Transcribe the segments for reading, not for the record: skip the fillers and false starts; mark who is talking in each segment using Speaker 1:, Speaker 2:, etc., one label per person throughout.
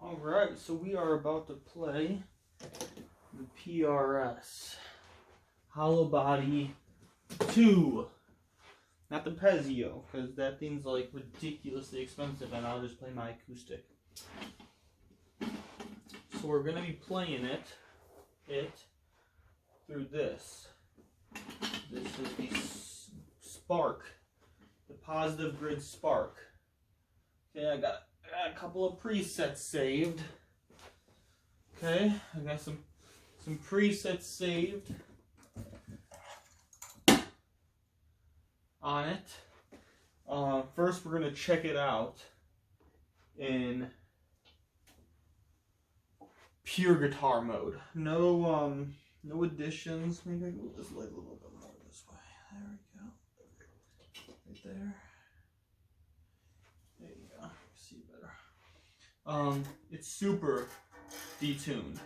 Speaker 1: Alright, so we are about to play the PRS Hollowbody II. Not the Pezio, because that thing's like ridiculously expensive and I'll just play my acoustic. So we're going to be playing it through this. This is the Spark, the Positive Grid Spark. Okay, I got a couple of presets saved. Okay, I got some presets saved on it. First, we're gonna check it out in pure guitar mode. No additions. Maybe I can move this light a little bit more this way. There we go. Right there. There you go. See better. It's super detuned.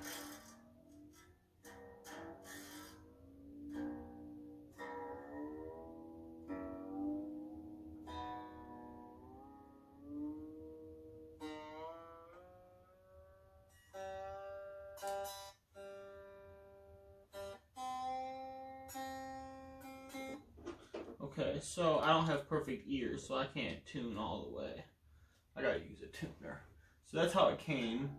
Speaker 1: Okay, so I don't have perfect ears, so I can't tune all the way. I gotta use a tuner. So that's how it came.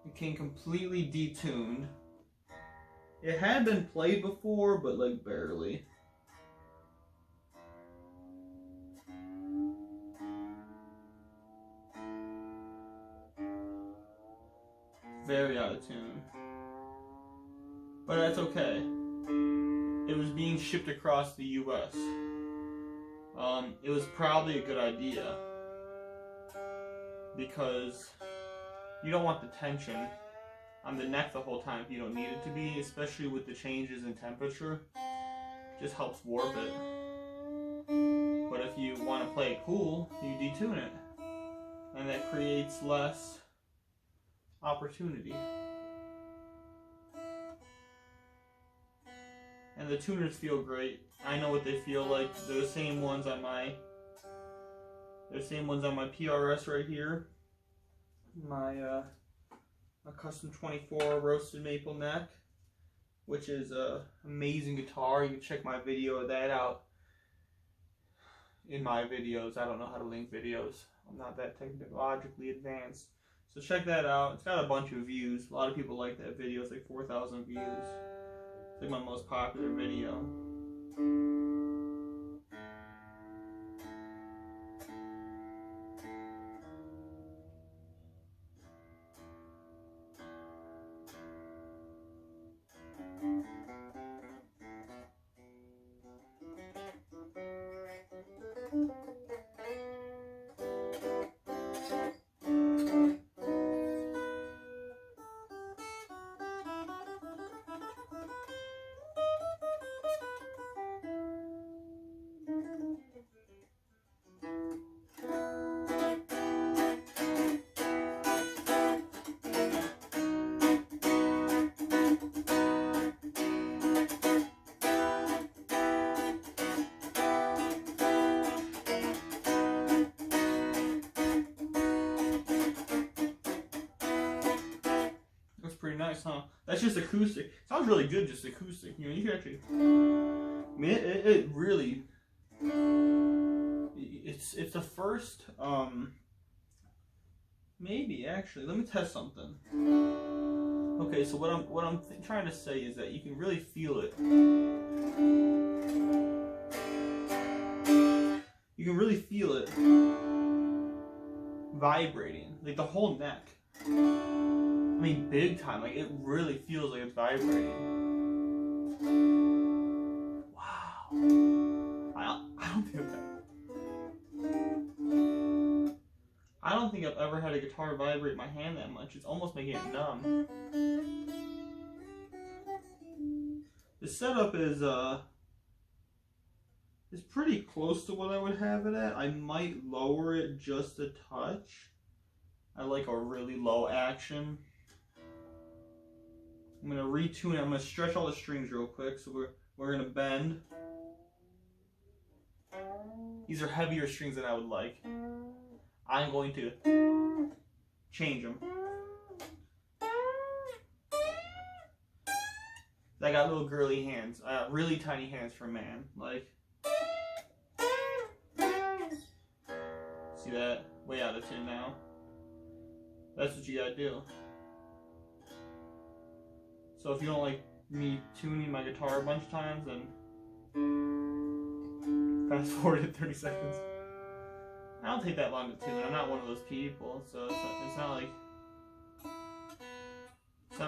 Speaker 1: It came completely detuned. It had been played before, but like barely. Very out of tune. But that's okay. It was being shipped across the US. It was probably a good idea because you don't want the tension on the neck the whole time if you don't need it to be, especially with the changes in temperature. It just helps warp it. But if you want to play it cool, you detune it. And that creates less opportunity. And the tuners feel great. I know what they feel like. They're the same ones on my PRS right here. My a custom 24 roasted maple neck, which is a amazing guitar. You can check my video of that out in my videos. I don't know how to link videos. I'm not that technologically advanced. So check that out. It's got a bunch of views. A lot of people like that video. It's like 4,000 views. It's like my most popular video. Pretty nice, huh? That's just acoustic. Sounds really good, just acoustic. You know, you can actually. I mean, it really. It's the first. Maybe actually. Let me test something. Okay, so what I'm trying to say is that you can really feel it. You can really feel it vibrating, like the whole neck. I mean, big time. Like, it really feels like it's vibrating. Wow. I don't think I've ever had a guitar vibrate my hand that much. It's almost making it numb. The setup is pretty close to what I would have it at. I might lower it just a touch. I like a really low action. I'm gonna retune it. I'm gonna stretch all the strings real quick. So we're gonna bend These are heavier strings than I would like. I'm going to change them. I got little girly hands. I got really tiny hands for a man. Like, see that? Way out of tune now. That's what you gotta do. So if you don't like me tuning my guitar a bunch of times, then fast forward to 30 seconds. I don't take that long to tune. I'm not one of those people, so it's not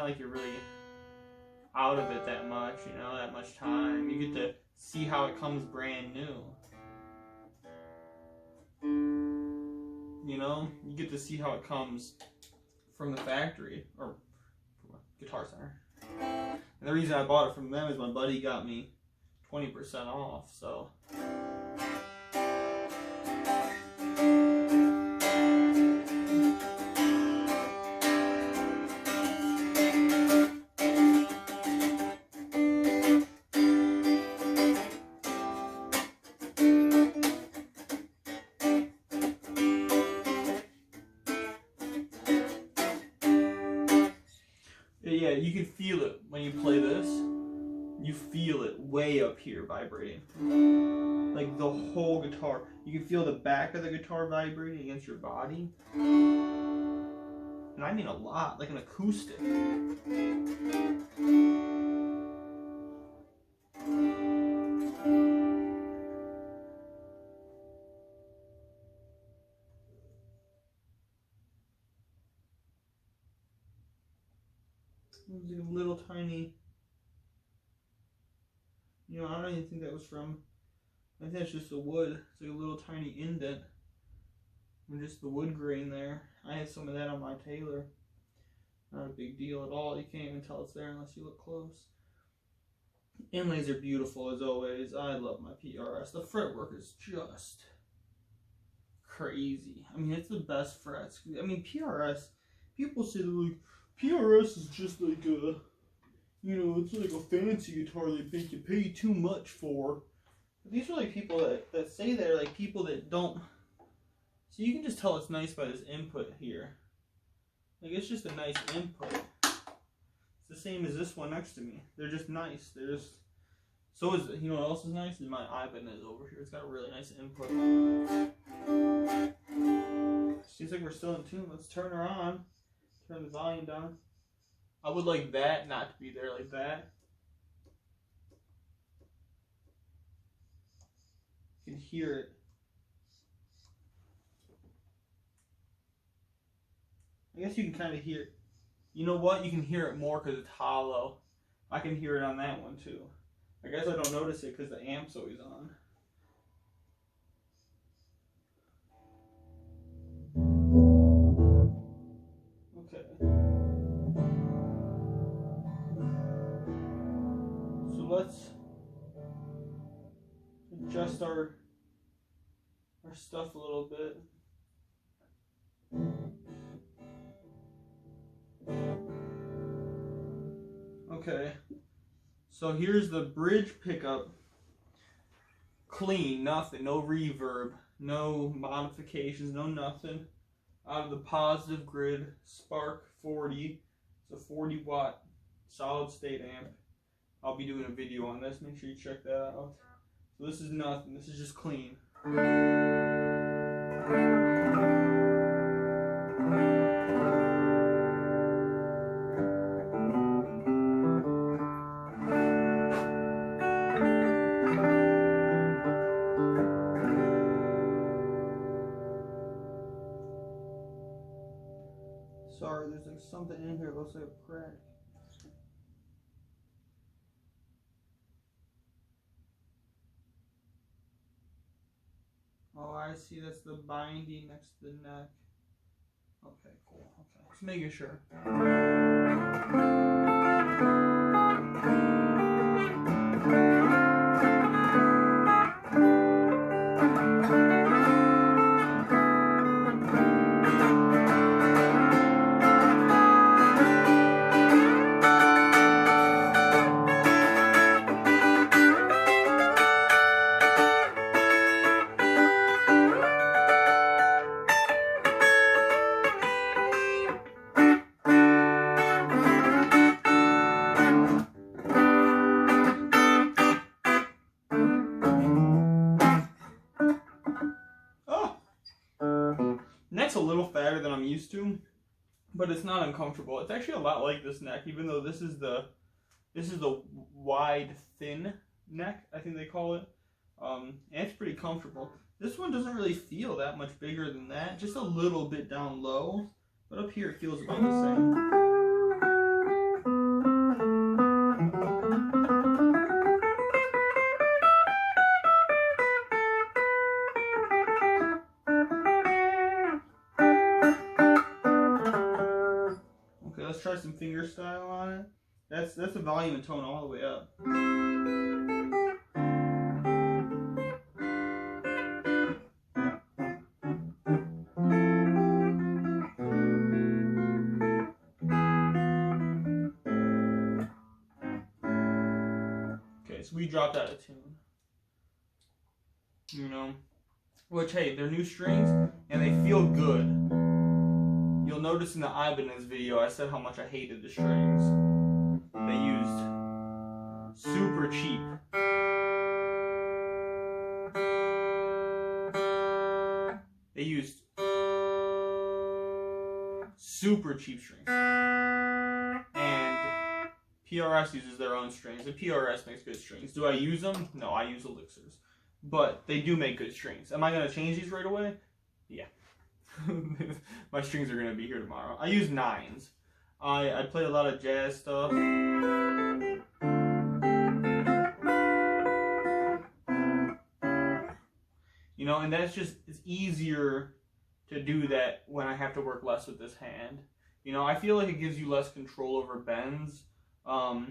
Speaker 1: like you're really out of it that much, you know, that much time. You get to see how it comes brand new. You know, you get to see how it comes from the factory or Guitar Center. And the reason I bought it from them is my buddy got me 20% off, so. Yeah, you can feel it when you play this. You feel it way up here vibrating. Like the whole guitar. You can feel the back of the guitar vibrating against your body. And I mean a lot, like an acoustic. It was like a little tiny, you know, I don't even think that was from, I think that's just the wood. It's like a little tiny indent and just the wood grain there. I had some of that on my Taylor. Not a big deal at all. You can't even tell it's there unless you look close. Inlays are beautiful as always. I love my PRS. The fretwork is just crazy. I mean, it's the best frets. I mean, PRS, people say like, PRS is just like a, you know, it's like a fancy guitar they make you pay too much for. But these are like people that say they're like people that don't. So you can just tell it's nice by this input here. Like, it's just a nice input. It's the same as this one next to me. They're just nice. They're just, so is, you know what else is nice? Is my Ibanez over here. It's got a really nice input. Seems like we're still in tune. Let's turn her on. Turn the volume down. I would like that not to be there like that. You can hear it. I guess you can kind of hear it. You know what? You can hear it more because it's hollow. I can hear it on that one too. I guess I don't notice it because the amp's always on. Okay. So let's adjust our stuff a little bit. Okay, so here's the bridge pickup. Clean, nothing, no reverb, no modifications, no nothing. Out of the positive grid Spark 40. It's a 40 watt solid state amp. I'll be doing a video on this, make sure you check that out. So this is nothing, this is just clean. Sorry, there's like something in here that looks like a crack. Oh, I see. That's the binding next to the neck. Okay, cool. Okay, just making sure. I'm used to, but it's not uncomfortable. It's actually a lot like this neck, even though this is the wide, thin neck, I think they call it. And it's pretty comfortable. This one doesn't really feel that much bigger than that, just a little bit down low, but up here it feels about the same. Okay, let's try some finger style on it. That's the volume and tone all the way up. Okay, so we dropped out of tune. You know, which, hey, they're new strings and they feel good. You'll notice in the Ibanez video I said how much I hated the strings. They used super cheap. They used super cheap strings. And PRS uses their own strings, and PRS makes good strings. Do I use them? No, I use Elixirs. But they do make good strings. Am I going to change these right away? Yeah. My strings are going to be here tomorrow. I use 9s. I play a lot of jazz stuff. You know, and that's just, it's easier to do that when I have to work less with this hand. You know, I feel like it gives you less control over bends. I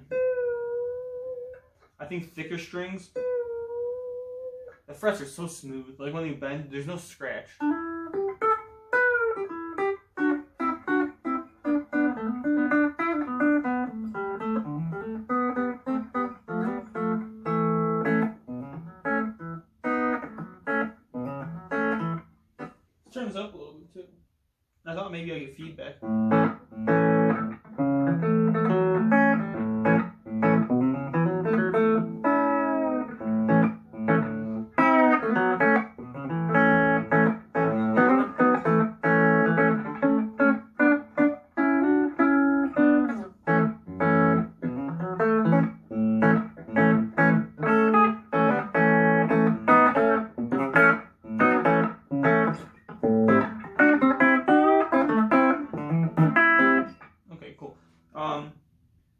Speaker 1: think thicker strings, the frets are so smooth. Like when you bend, there's no scratch. Let's turn this up a little bit too. I thought maybe I'd get feedback.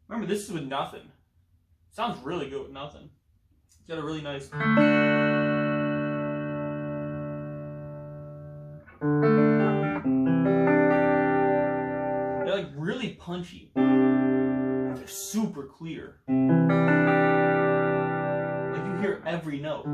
Speaker 1: Remember, this is with nothing. Sounds really good with nothing. It's got a really nice... They're like really punchy. They're super clear. Like you hear every note.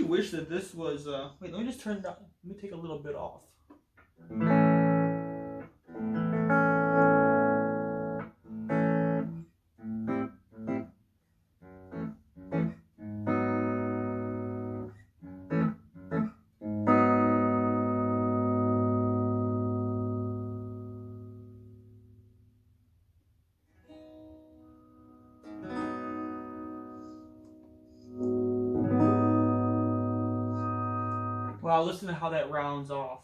Speaker 1: Wish that this was wait, let me just turn it down. Let me take a little bit off. Wow, listen to how that rounds off.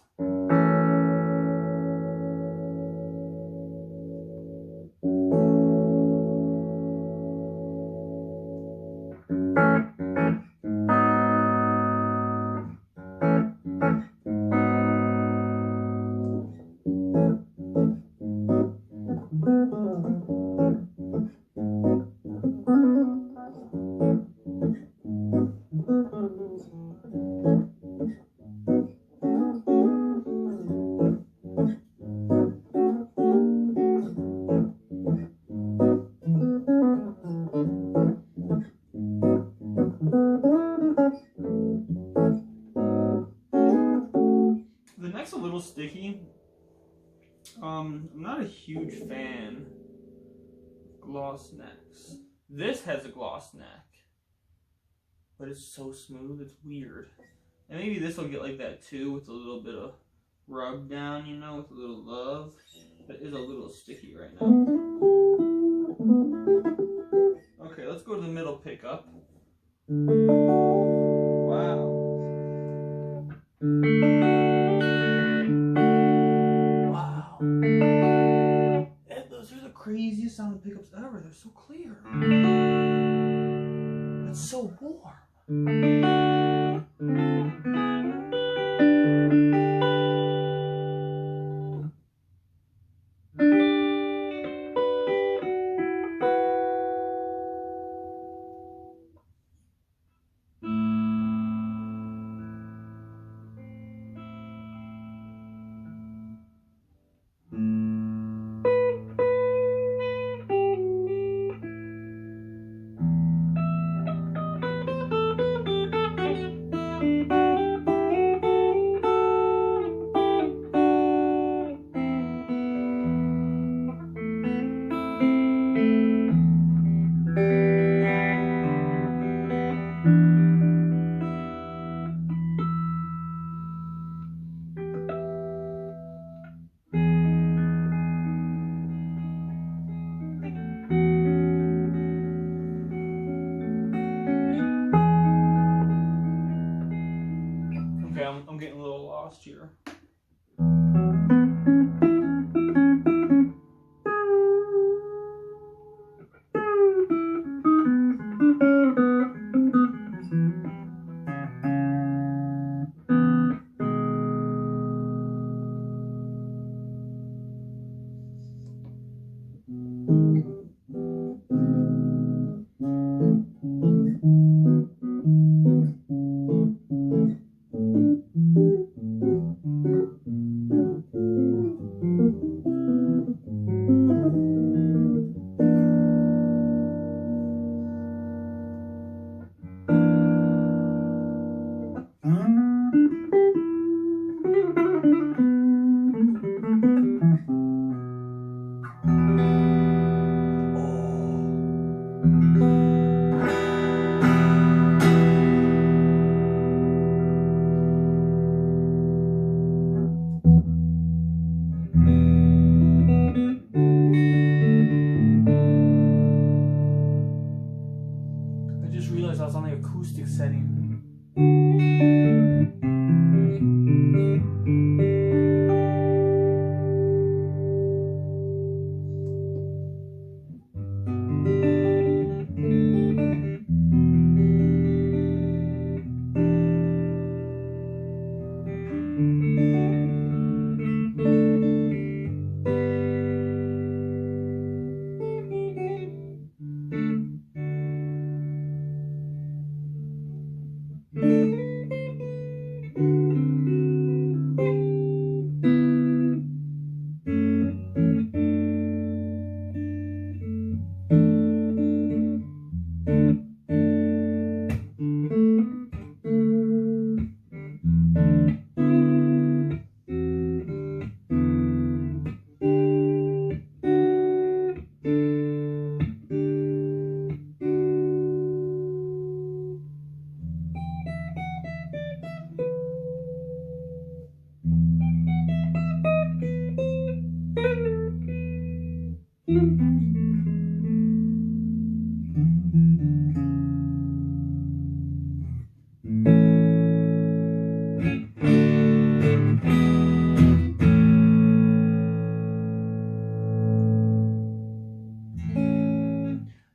Speaker 1: neck's a little sticky. I'm not a huge fan of gloss necks. This has a gloss neck, but it's so smooth, it's weird. And maybe this will get like that too, with a little bit of rub down, you know, with a little love. But it is a little sticky right now. Okay, let's go to the middle pickup. Wow. Wow. And those are the craziest sounding pickups ever. They're so clear. It's so warm. Okay, I'm getting a little lost here. I just realized I was on the acoustic setting.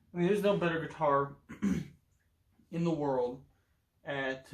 Speaker 1: I mean, there's no better guitar in the world at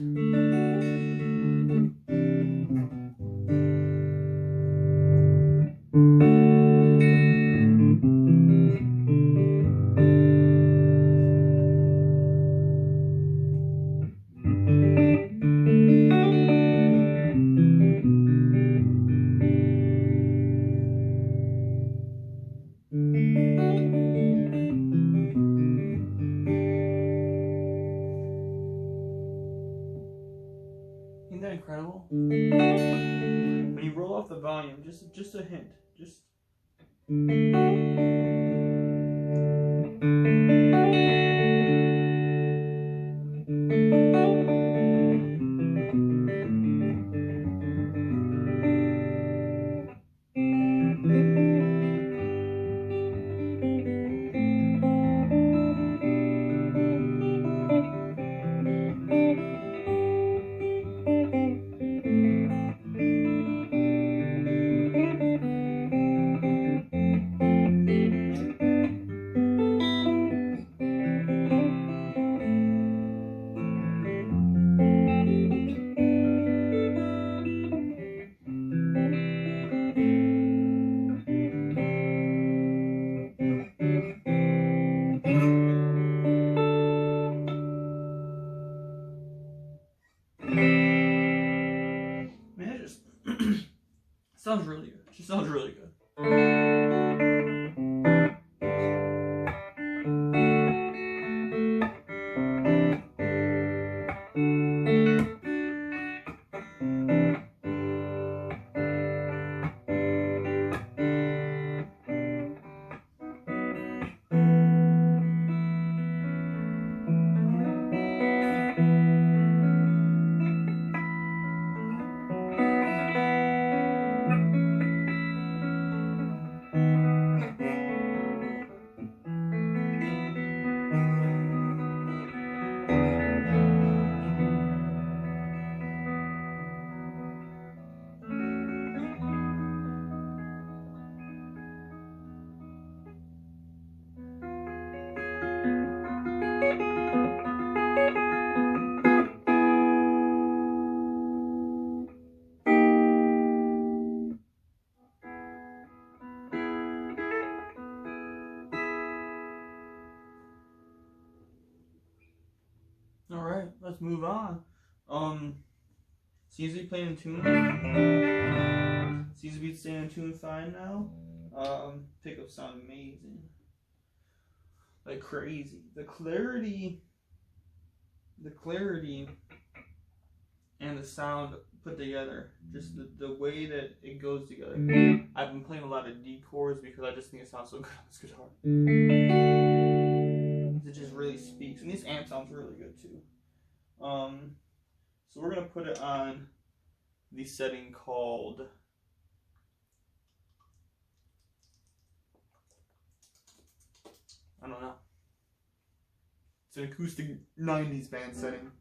Speaker 1: Isn't that incredible? When you you roll off the volume, just a hint, just. Man, it just sounds really good. It just sounds really good. Alright, let's move on. Seems to be playing in tune. Seems to be staying in tune fine now. Pickups sound amazing. Like crazy. The clarity and the sound put together. Just the way that it goes together. I've been playing a lot of D chords because I just think it sounds so good on this guitar. It just really speaks, and this amp sounds really good too. So we're gonna put it on the setting called I don't know. It's an acoustic 90s band setting.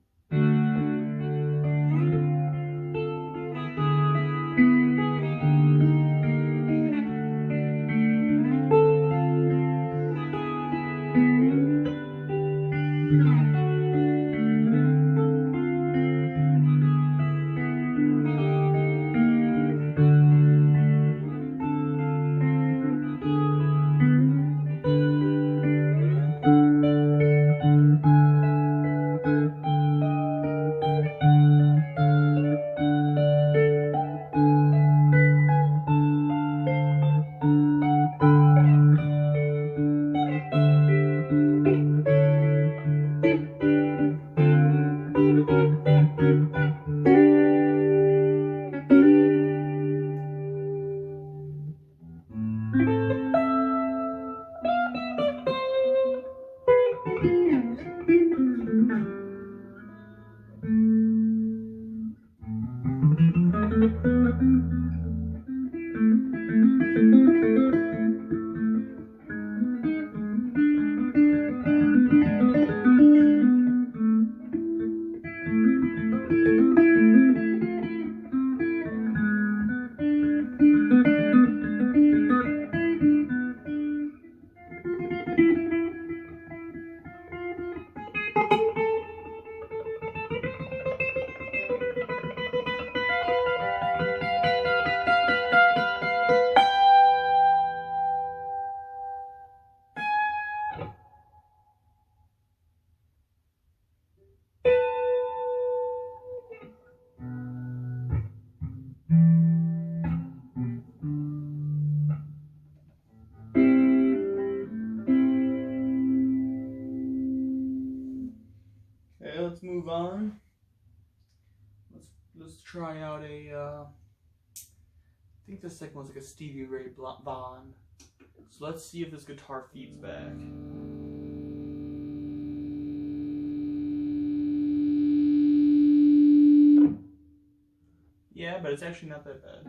Speaker 1: Let's move on. Let's try out a think the second one's like a Stevie Ray Vaughan. So let's see if this guitar feeds back. Yeah, but it's actually not that bad.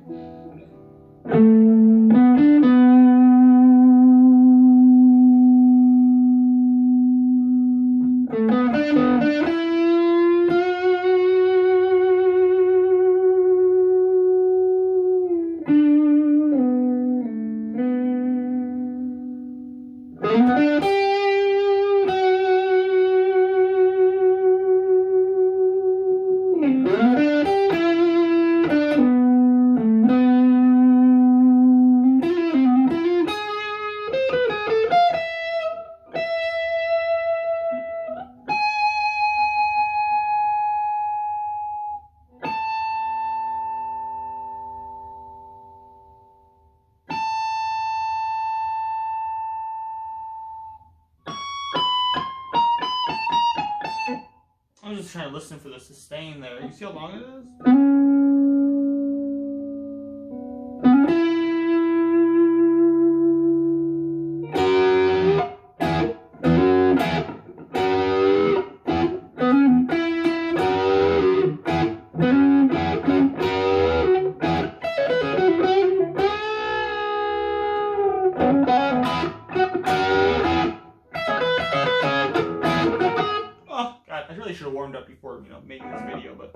Speaker 1: I'm just trying to listen for the sustain there. You see how long it is? I really should have warmed up before, making this video, but...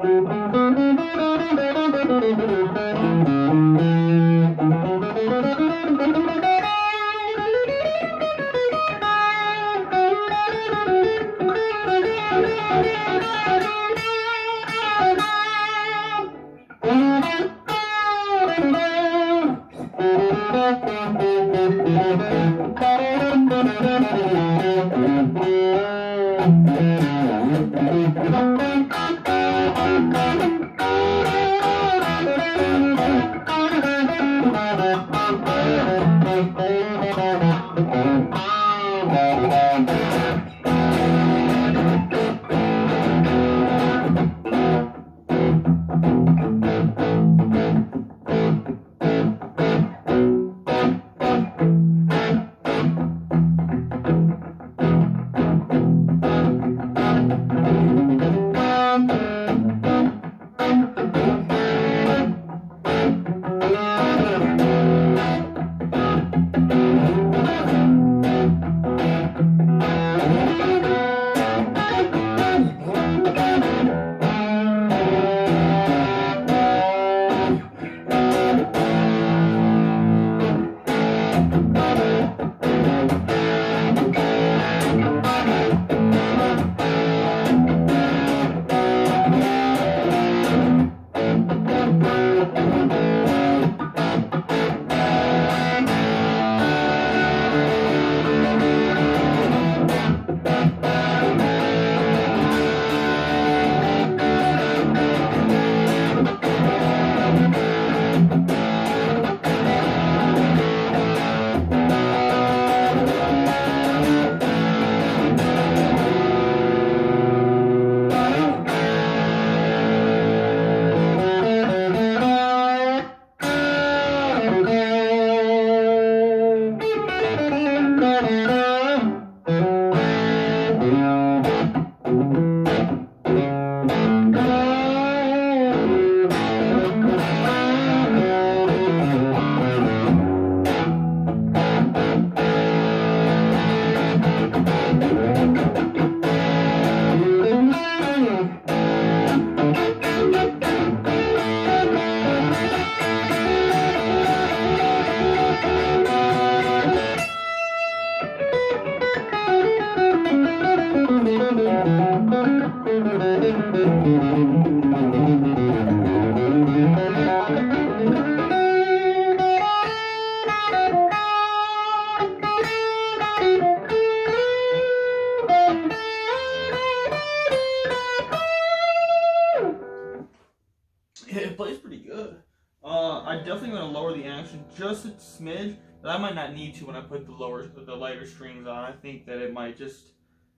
Speaker 1: It plays pretty good. I definitely want to lower the action just a smidge, but I might not need to when I put the lighter strings on. I think that it might just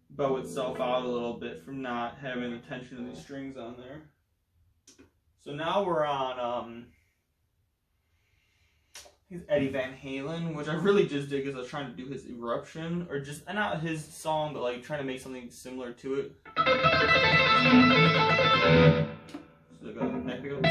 Speaker 1: bow itself out a little bit from not having the tension of these strings on there. So now we're on He's Eddie Van Halen, which I really just did because I was trying to do his Eruption, or just, not his song, but like trying to make something similar to it. So go neck pickup.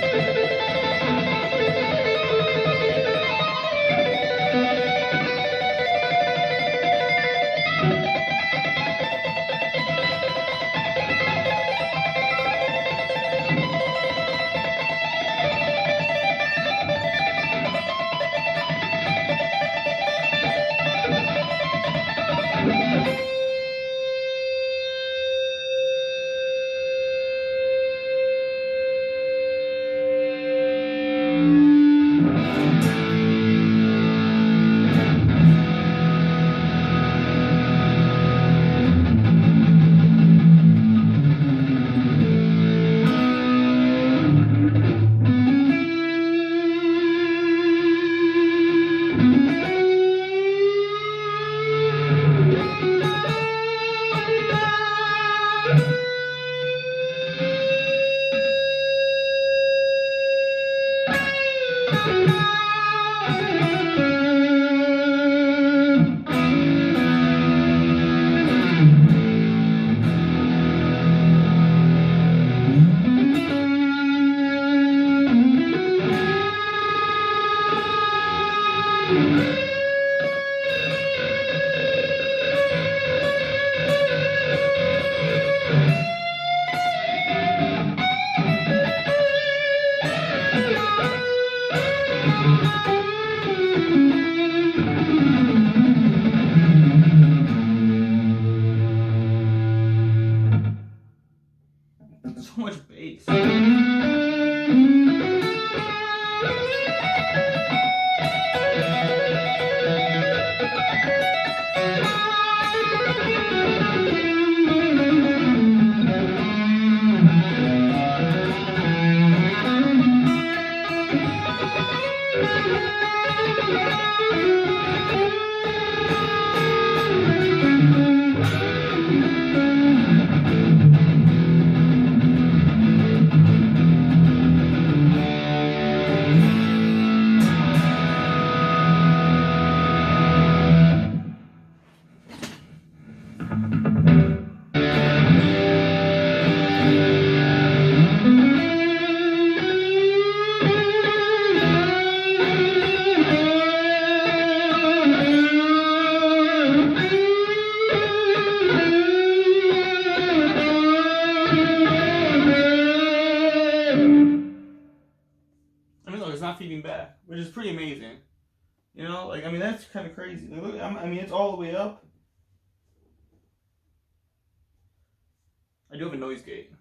Speaker 1: So much bass. It's not feeding back, which is pretty amazing. You know, like, I mean, that's kind of crazy. Like, look, I mean, it's all the way up. I do have a noise gate.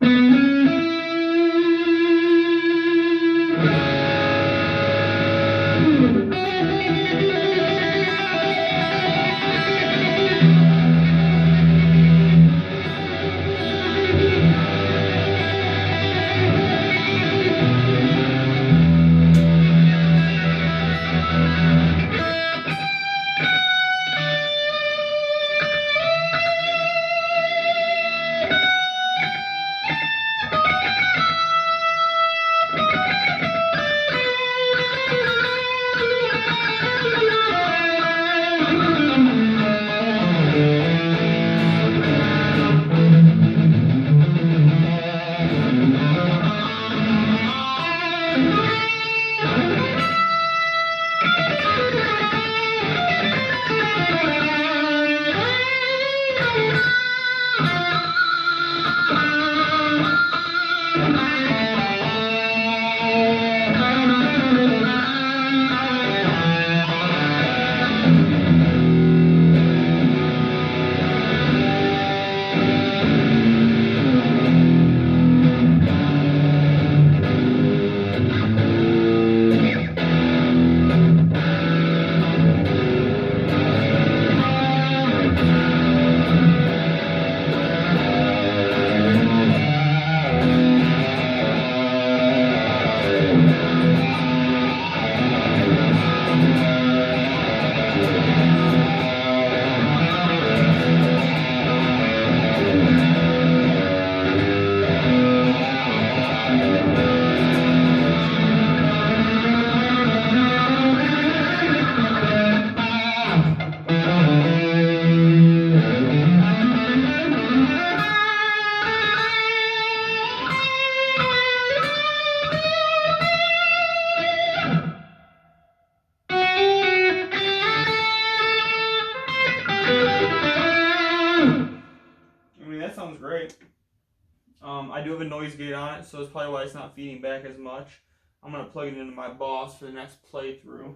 Speaker 1: have a noise gate on it, so that's probably why it's not feeding back as much. I'm going to plug it into my Boss for the next playthrough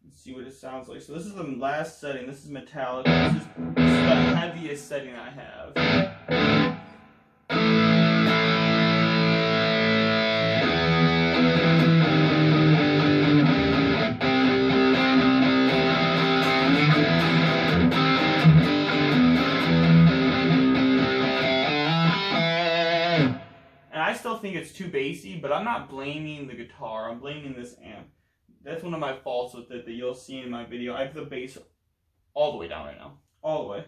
Speaker 1: and see what it sounds like. So this is the last setting. This is metallic. This is the heaviest setting I have. I still think it's too bassy, but I'm not blaming the guitar. I'm blaming this amp. That's one of my faults with it that you'll see in my video. I have the bass all the way down right now. All the way.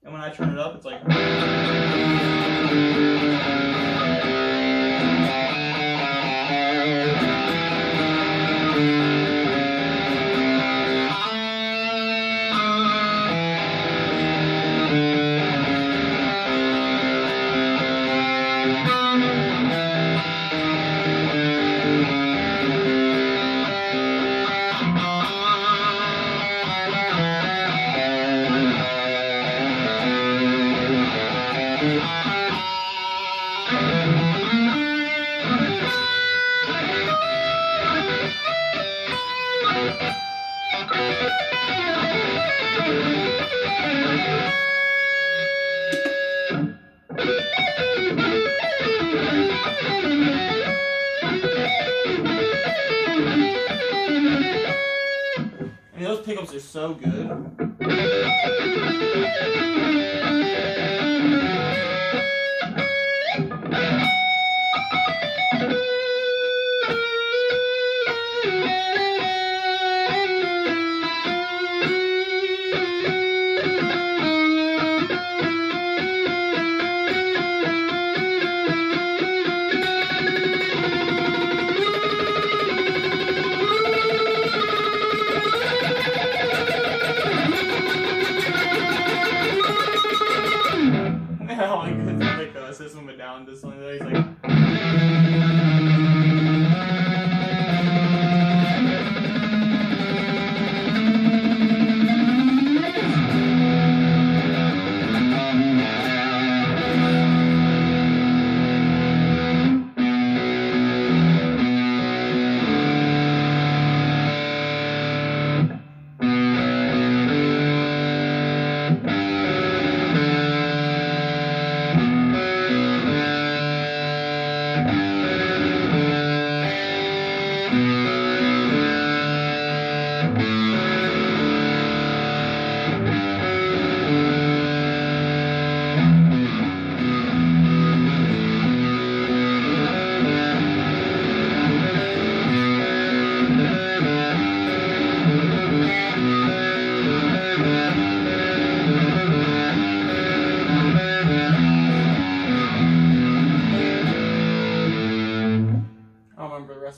Speaker 1: And when I turn it up, it's like... I mean, those pickups are so good. How like a system went down to something that he's like.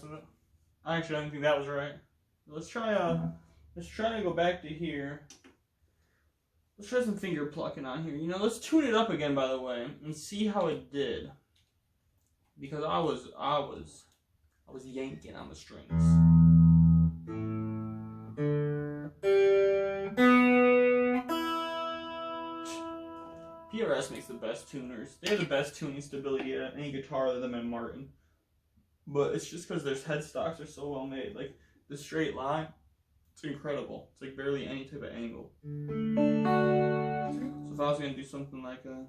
Speaker 1: Of it. Actually, I don't think that was right. Let's try to go back to here. Let's try some finger plucking on here. You know, let's tune it up again, by the way, and see how it did. Because I was yanking on the strings. PRS makes the best tuners. They have the best tuning stability at any guitar other than Martin. But it's just because their headstocks are so well made. Like, the straight line, it's incredible. It's like barely any type of angle. So if I was going to do something like a...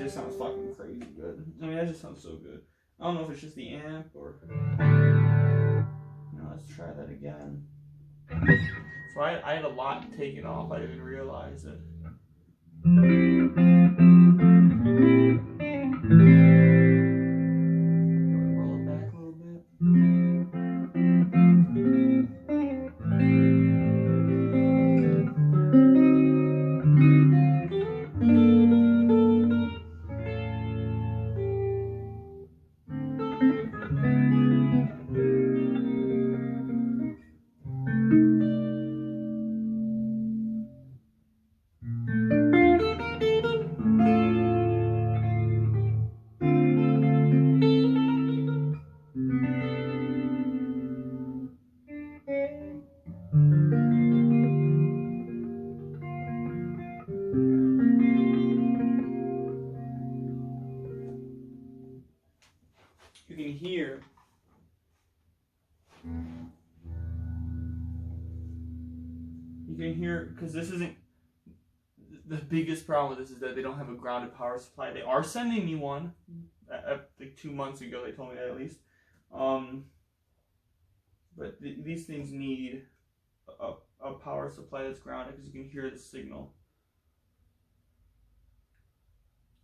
Speaker 1: Sounds fucking crazy good. I mean, that just sounds so good. I don't know if it's just the amp or... No, let's try that again. So I had a lot taken off. I didn't realize it. Roll it back a little bit. You can hear because this isn't the biggest problem with this is that they don't have a grounded power supply. They are sending me one like 2 months ago. They told me that at least. But these things need a power supply that's grounded because you can hear the signal.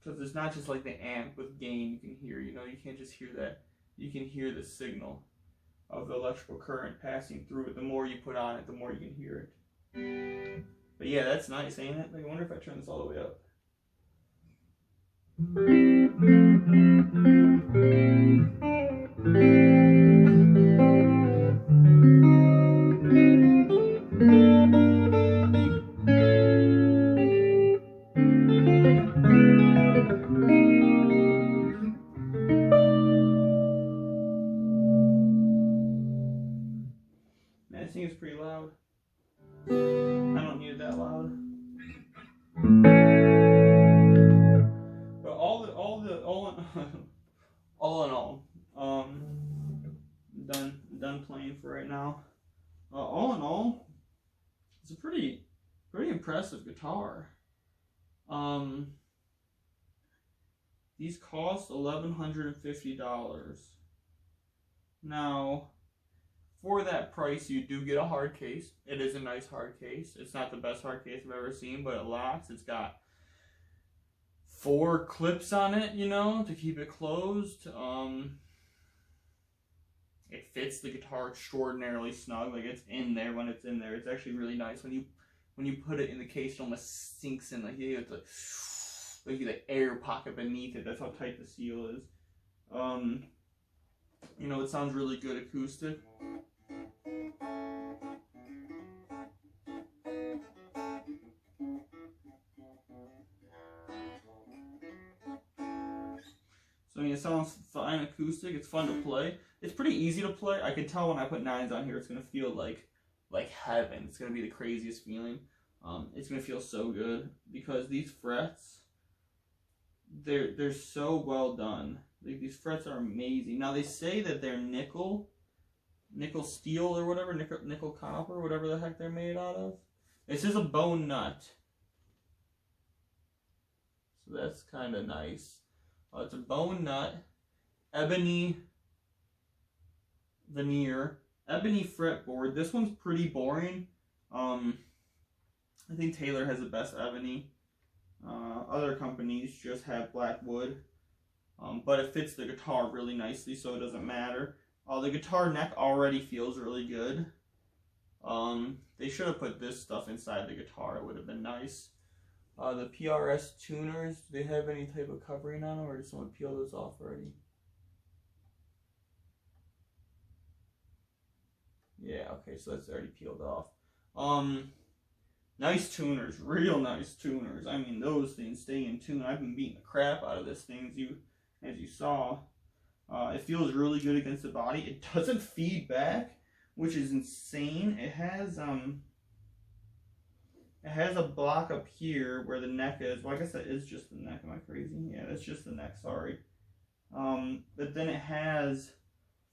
Speaker 1: Because it's not just like the amp with gain you can hear, you know, you can't just hear that. You can hear the signal of the electrical current passing through it. The more you put on it, the more you can hear it. But yeah, that's nice, ain't it? Like, I wonder if I turn this all the way up. Man, I think it's pretty loud. I don't need it that loud. But all in all, done playing for right now. All in all, it's a pretty impressive guitar. These cost $1,150. Now, for that price, you do get a hard case. It is a nice hard case. It's not the best hard case I've ever seen, but it lasts. It's got 4 clips on it, you know, to keep it closed. It fits the guitar extraordinarily snug. Like, it's in there when it's in there. It's actually really nice when you put it in the case. It almost sinks in. Like, you get the air pocket beneath it. That's how tight the seal is. You know, it sounds really good acoustic. So, I mean, it sounds fine acoustic. It's fun to play. It's pretty easy to play. I can tell when I put 9s on here, it's going to feel like like heaven. It's gonna be the craziest feeling. It's gonna feel so good because these frets, they're so well done. Like, these frets are amazing. Now they say that they're nickel steel or whatever, nickel copper, whatever the heck they're made out of. It's just a bone nut, so that's kind of nice. It's a bone nut, ebony veneer, ebony fretboard. This one's pretty boring. I think Taylor has the best ebony. Other companies just have black wood, but it fits the guitar really nicely, so it doesn't matter. The guitar neck already feels really good. They should have put this stuff inside the guitar. It would have been nice. The PRS tuners, do they have any type of covering on them, or did someone peel those off already? Yeah, okay, so that's already peeled off. Nice tuners, real nice tuners. I mean, those things stay in tune. I've been beating the crap out of this thing, as you saw. It feels really good against the body. It doesn't feed back, which is insane. It has a block up here where the neck is. Well, I guess that is just the neck. Am I crazy? Yeah, that's just the neck, sorry. But then it has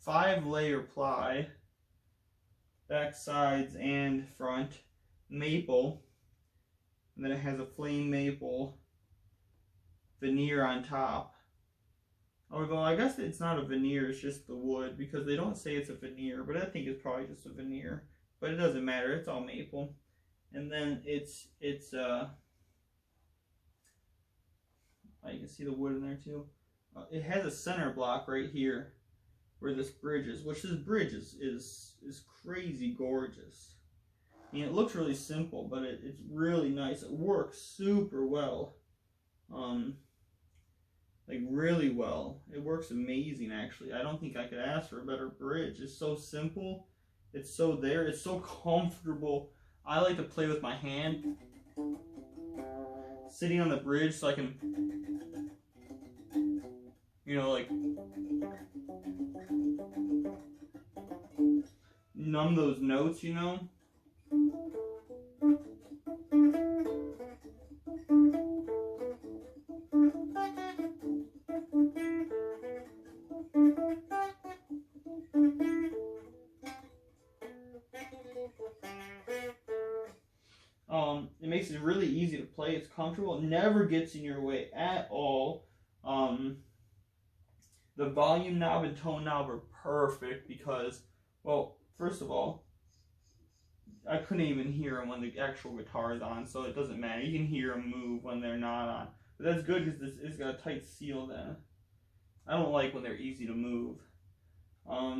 Speaker 1: 5-layer ply, back, sides, and front, maple, and then it has a flame maple veneer on top. Although I guess it's not a veneer, it's just the wood, because they don't say it's a veneer, but I think it's probably just a veneer. But it doesn't matter, it's all maple. And then it's you can see the wood in there too. It has a center block right here where this bridge is, which this bridge is crazy gorgeous. I mean, it looks really simple, but it's really nice. It works super well. Like, really well. It works amazing, actually. I don't think I could ask for a better bridge. It's so simple. It's so there. It's so comfortable. I like to play with my hand, sitting on the bridge, so I can, you know, like, numb those notes, you know? It makes it really easy to play. It's comfortable. It never gets in your way at all. The volume knob and tone knob are perfect because, well, first of all, I couldn't even hear them when the actual guitar is on, so it doesn't matter. You can hear them move when they're not on. But that's good because it's got a tight seal then. I don't like when they're easy to move.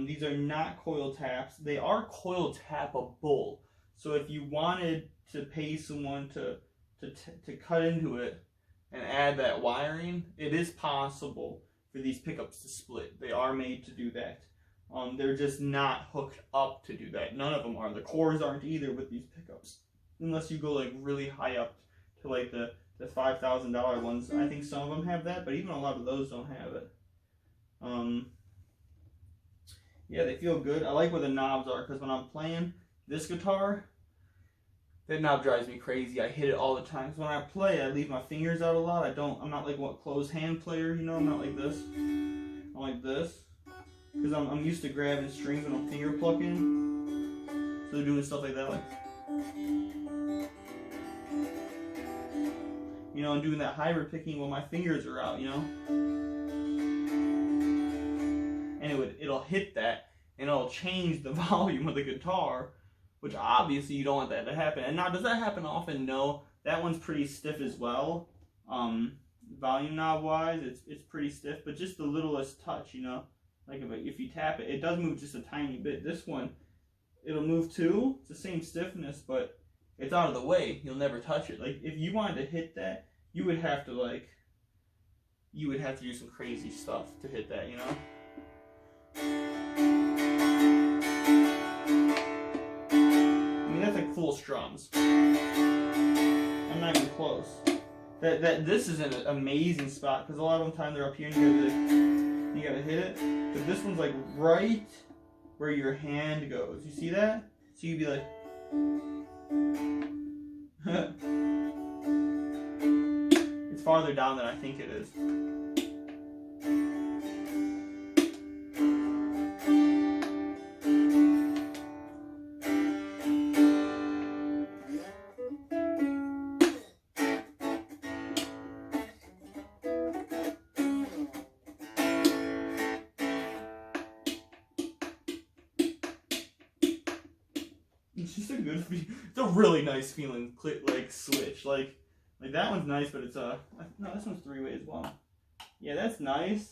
Speaker 1: These are not coil taps. They are coil tappable. So if you wanted to pay someone to cut into it and add that wiring, it is possible for these pickups to split. They are made to do that. They're just not hooked up to do that. None of them are. The cores aren't either with these pickups. Unless you go like really high up to like the $5,000 ones. I think some of them have that, but even a lot of those don't have it. Yeah, they feel good. I like where the knobs are because when I'm playing this guitar, that knob drives me crazy. I hit it all the time. So when I play, I leave my fingers out a lot. I'm not like what closed hand player, you know. I'm not like this. I'm like this because I'm used to grabbing strings when I'm finger plucking. So they're doing stuff like that, like, you know, and doing that hybrid picking while my fingers are out, you know. And it'll hit that, and it'll change the volume of the guitar. Which obviously you don't want that to happen. And now, does that happen often? No. That one's pretty stiff as well. Volume knob wise, it's pretty stiff, but just the littlest touch, you know. Like if you tap it, it does move just a tiny bit. This one, it'll move too. It's the same stiffness, but it's out of the way. You'll never touch it. Like if you wanted to hit that, you would have to do some crazy stuff to hit that, you know. That's like full strums. I'm not even close. This is an amazing spot because a lot of the time they're up here and you gotta hit it. But this one's like right where your hand goes. You see that? So you'd be like, It's farther down than I think it is. It's just a good, it's a really nice feeling click, like switch, like that one's nice, but it's no, this one's 3-way as well. Yeah, that's nice,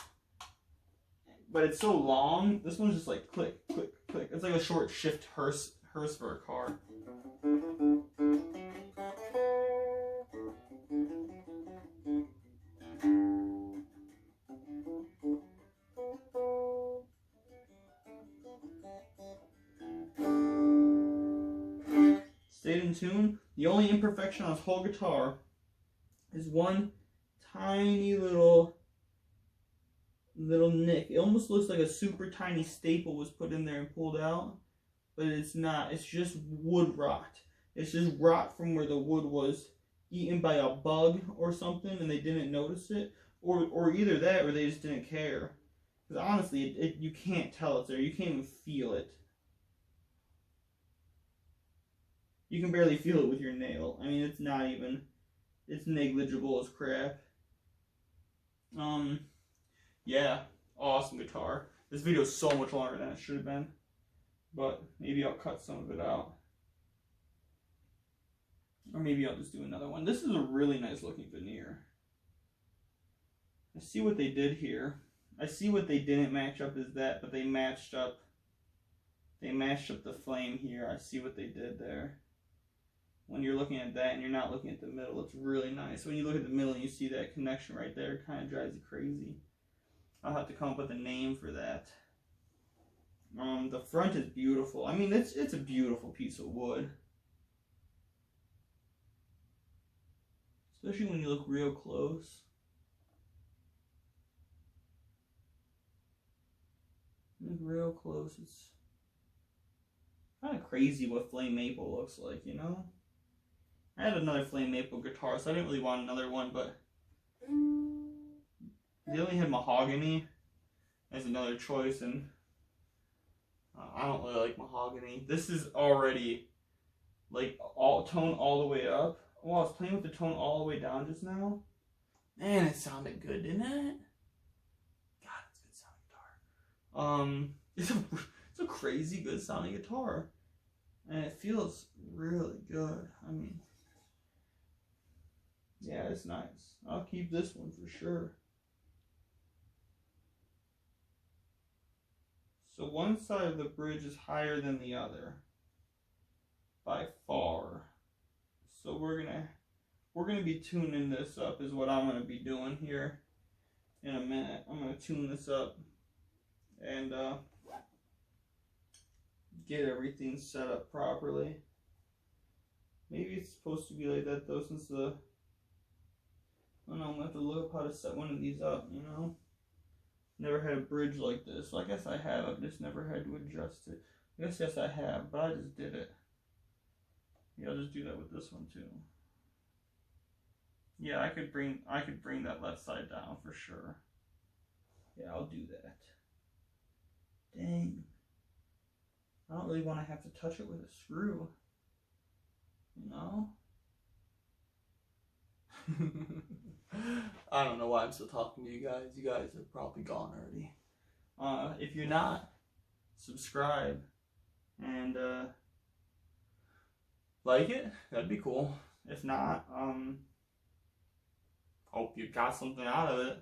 Speaker 1: but it's so long. This one's just like click, click, click. It's like a short shift hearse for a car. Stayed in tune. The only imperfection on this whole guitar is one tiny little nick. It almost looks like a super tiny staple was put in there and pulled out, but it's not. It's just wood rot. It's just rot from where the wood was eaten by a bug or something and they didn't notice it, or either that or they just didn't care. Because honestly, you can't tell it's there. You can't even feel it. You can barely feel it with your nail. I mean, it's not even, it's negligible as crap. Yeah, awesome guitar. This video is so much longer than it should have been, but maybe I'll cut some of it out. Or maybe I'll just do another one. This is a really nice looking veneer. I see what they did here. I see what they didn't match up is that, but they matched up the flame here. I see what they did there. When you're looking at that and you're not looking at the middle, it's really nice. When you look at the middle and you see that connection right there, it kind of drives you crazy. I'll have to come up with a name for that. The front is beautiful. I mean, it's a beautiful piece of wood. Especially when you look real close. Look real close. It's kind of crazy what flame maple looks like, you know? I had another flame maple guitar, so I didn't really want another one, but they only had mahogany as another choice, and I don't really like mahogany. This is already like tone all the way up. Oh, I was playing with the tone all the way down just now. Man, it sounded good, didn't it? God, it's a good sounding guitar. It's a crazy good sounding guitar, and it feels really good. I mean, yeah, it's nice. I'll keep this one for sure. So one side of the bridge is higher than the other by far. So we're gonna be tuning this up is what I'm gonna be doing here in a minute. I'm gonna tune this up and get everything set up properly. Maybe it's supposed to be like that though, since the, I don't know, I'm gonna have to look up how to set one of these up, you know? Never had a bridge like this. So I guess I have, I've just never had to adjust it. I guess yes I have, but I just did it. Yeah, I'll just do that with this one too. Yeah, I could bring that left side down for sure. Yeah, I'll do that. Dang. I don't really want to have to touch it with a screw. You know? I don't know why I'm still talking to you guys. You guys are probably gone already. If you're not, subscribe and like it. That'd be cool. If not, hope you got something out of it.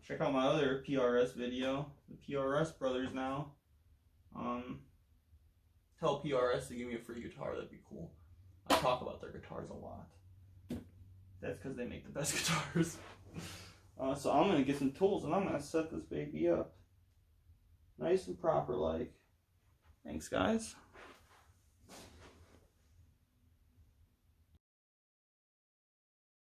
Speaker 1: Check out my other PRS video, the PRS brothers now. Tell PRS to give me a free guitar. That'd be cool. I talk about their guitars a lot. That's because they make the best guitars. So I'm going to get some tools and I'm going to set this baby up nice and proper like. Thanks, guys.